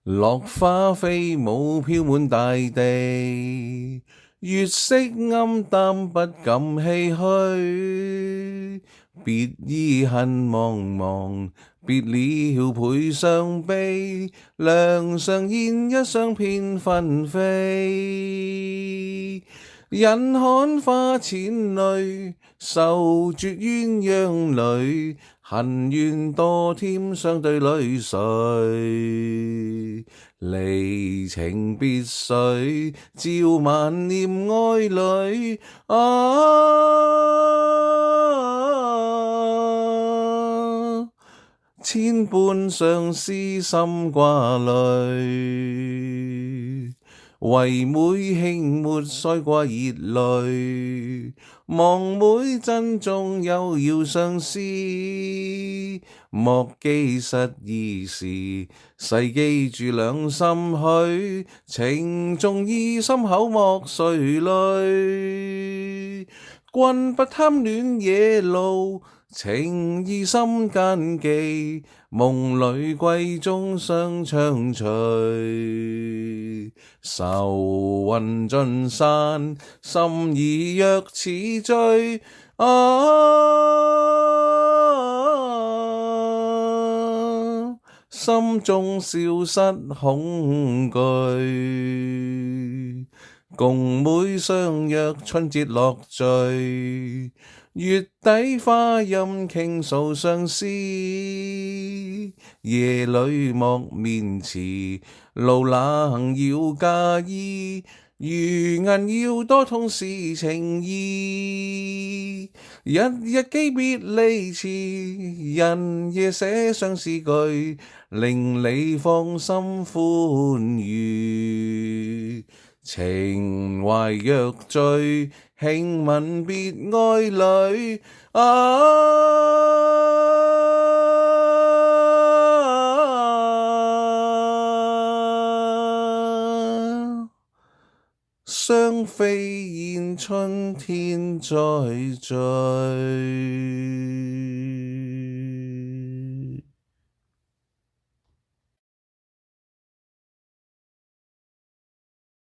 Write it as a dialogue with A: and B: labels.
A: 落花飛舞飄滿大地，月色暗淡不敢唏噓。別意恨茫茫，別了倍傷悲。梁上燕一雙片紛飛，忍看花濺淚，愁絕鴛鴦淚。恨怨多添相對淚水，離情別緒，照萬念哀侶。千般相思心掛慮，唯妹輕抹腮掛熱淚。望妹珍重又要相思，莫記失意時，誓記住兩心許。情重義深厚莫垂淚，君不貪戀野路，情義心間記。夢裏歸中相唱隨，愁雲盡散，心意若似醉。心中消失恐懼，共妹相約春節樂聚。月底花陰傾訴相思，夜裏莫面詞，路冷要嫁衣。如銀要多痛是情意，日日記別離詞，人夜寫相思句，令你芳心歡愉。情懷若醉，輕吻別愛侶。雙飛燕春天再聚。